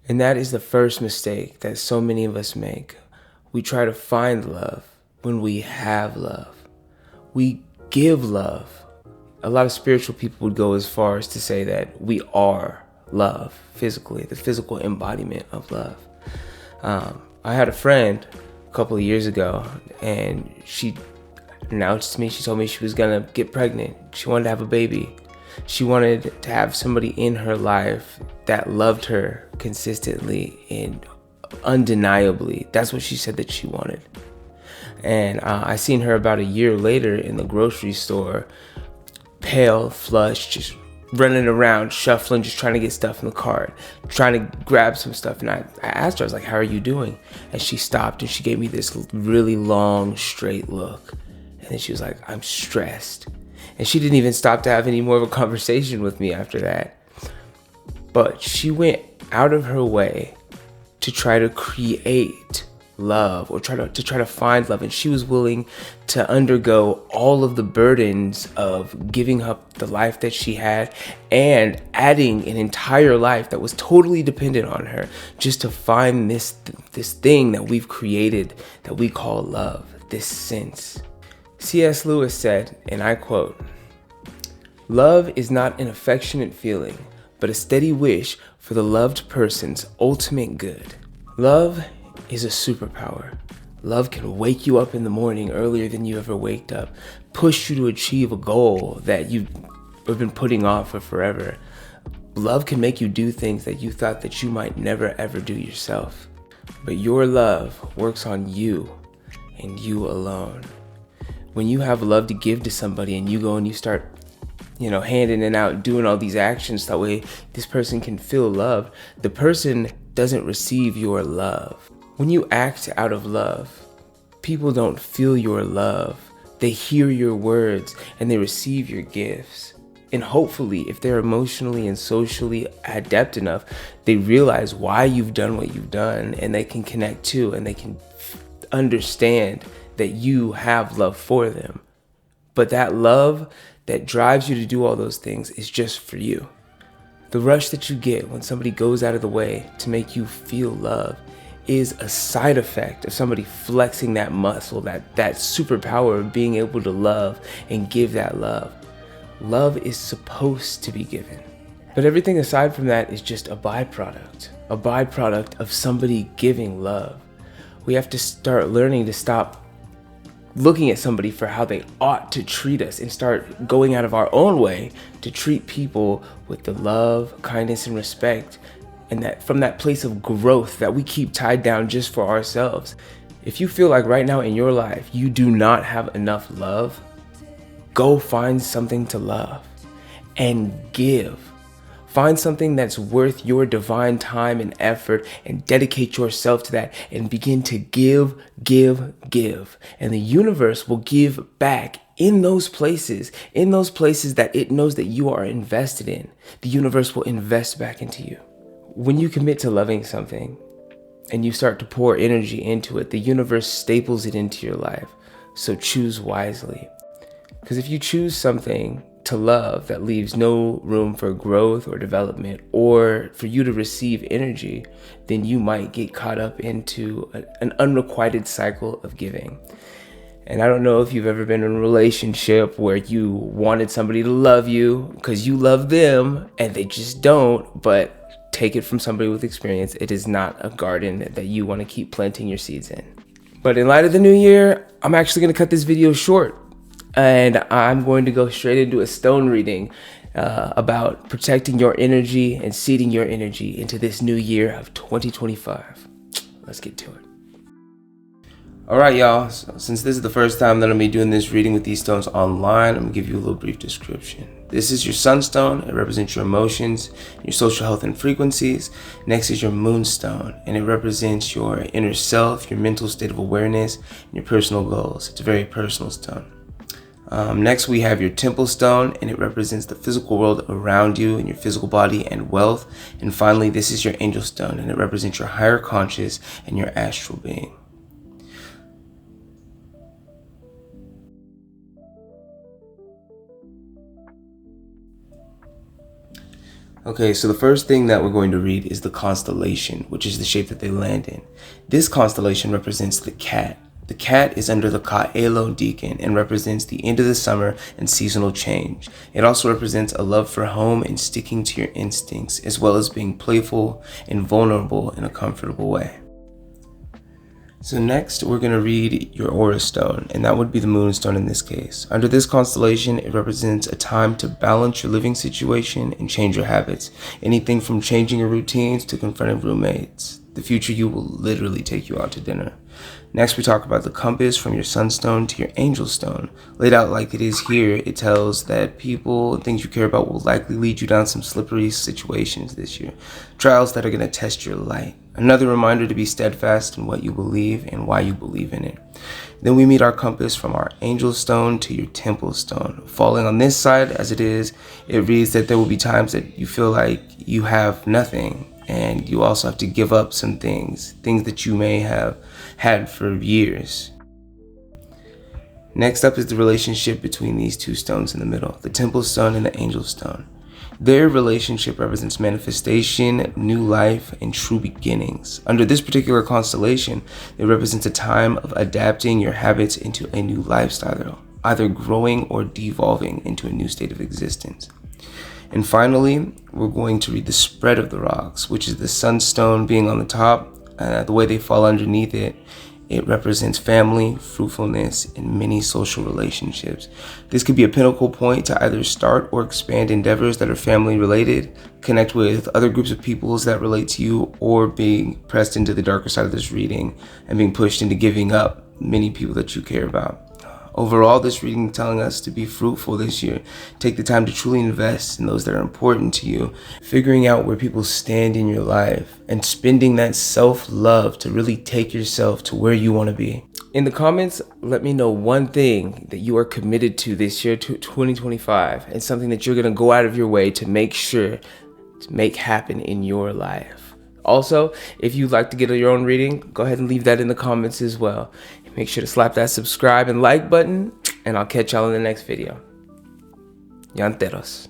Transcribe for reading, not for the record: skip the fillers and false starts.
And that is the first mistake that so many of us make. We try to find love when we have love. We give love. A lot of spiritual people would go as far as to say that we are love physically, the physical embodiment of love. I had a friend a couple of years ago, and she announced to me, she told me she was gonna get pregnant. She wanted to have a baby. She wanted to have somebody in her life that loved her consistently and undeniably. That's what she said that she wanted. And I seen her about a year later in the grocery store, pale, flushed, just running around, shuffling, just trying to get stuff in the cart, trying to grab some stuff. And I asked her, I was like, how are you doing? And she stopped and she gave me this really long, straight look. And then she was like, I'm stressed. And she didn't even stop to have any more of a conversation with me after that. But she went out of her way to try to create love, or try to find love, and she was willing to undergo all of the burdens of giving up the life that she had and adding an entire life that was totally dependent on her, just to find this thing that we've created that we call love, this sense. C.S. Lewis said, and I quote, "Love is not an affectionate feeling, but a steady wish for the loved person's ultimate good." Love is a superpower. Love can wake you up in the morning earlier than you ever waked up, push you to achieve a goal that you've been putting off for forever. Love can make you do things that you thought that you might never ever do yourself. But your love works on you and you alone. When you have love to give to somebody and you go and you start handing it out, doing all these actions, that way this person can feel love, the person doesn't receive your love. When you act out of love, people don't feel your love. They hear your words and they receive your gifts. And hopefully, if they're emotionally and socially adept enough, they realize why you've done what you've done, and they can connect to, and they can understand that you have love for them. But that love that drives you to do all those things is just for you. The rush that you get when somebody goes out of the way to make you feel love is a side effect of somebody flexing that muscle, that superpower of being able to love and give that love. Love is supposed to be given. But everything aside from that is just a byproduct of somebody giving love. We have to start learning to stop looking at somebody for how they ought to treat us and start going out of our own way to treat people with the love, kindness, and respect, and that from that place of growth that we keep tied down just for ourselves. If you feel like right now in your life you do not have enough love, go find something to love and give. Find something that's worth your divine time and effort, and dedicate yourself to that and begin to give. And the universe will give back in those places that it knows that you are invested in. The universe will invest back into you. When you commit to loving something and you start to pour energy into it, the universe staples it into your life. So choose wisely. Because if you choose something to love that leaves no room for growth or development, or for you to receive energy, then you might get caught up into an unrequited cycle of giving. And I don't know if you've ever been in a relationship where you wanted somebody to love you because you love them and they just don't, but take it from somebody with experience, it is not a garden that you want to keep planting your seeds in. But in light of the new year, I'm actually going to cut this video short. And I'm going to go straight into a stone reading about protecting your energy and seeding your energy into this new year of 2025. Let's get to it. All right, y'all. So since this is the first time that I'm going to be doing this reading with these stones online, I'm going to give you a little brief description. This is your sunstone. It represents your emotions, your social health and frequencies. Next is your moonstone, and it represents your inner self, your mental state of awareness, and your personal goals. It's a very personal stone. Next, we have your temple stone, and it represents the physical world around you and your physical body and wealth. And finally, this is your angel stone, and it represents your higher conscious and your astral being. Okay, so the first thing that we're going to read is the constellation, which is the shape that they land in. This constellation represents the cat. The cat is under the Kaelo deacon and represents the end of the summer and seasonal change. It also represents a love for home and sticking to your instincts, as well as being playful and vulnerable in a comfortable way. So next, we're going to read your aura stone, and that would be the moonstone in this case. Under this constellation, it represents a time to balance your living situation and change your habits. Anything from changing your routines to confronting roommates. The future you will literally take you out to dinner. Next, we talk about the compass from your sunstone to your angel stone. Laid out like it is here, it tells that people and things you care about will likely lead you down some slippery situations this year. Trials that are going to test your light. Another reminder to be steadfast in what you believe and why you believe in it. Then we meet our compass from our angel stone to your temple stone. Falling on this side as it is, it reads that there will be times that you feel like you have nothing. And you also have to give up some things that you may have had for years. Next up is the relationship between these two stones in the middle, the temple stone and the angel stone. Their relationship represents manifestation, new life, and true beginnings. Under this particular constellation, it represents a time of adapting your habits into a new lifestyle, either growing or devolving into a new state of existence. And finally, we're going to read the spread of the rocks, which is the sunstone being on the top. The way they fall underneath it, it represents family, fruitfulness, and many social relationships. This could be a pinnacle point to either start or expand endeavors that are family related, connect with other groups of peoples that relate to you, or being pressed into the darker side of this reading and being pushed into giving up many people that you care about. Overall, this reading is telling us to be fruitful this year. Take the time to truly invest in those that are important to you, figuring out where people stand in your life, and spending that self-love to really take yourself to where you want to be. In the comments, let me know one thing that you are committed to this year, to 2025, and something that you're going to go out of your way to make sure to make happen in your life. Also, if you'd like to get your own reading, go ahead and leave that in the comments as well. Make sure to slap that subscribe and like button, and I'll catch y'all in the next video. Yanteros.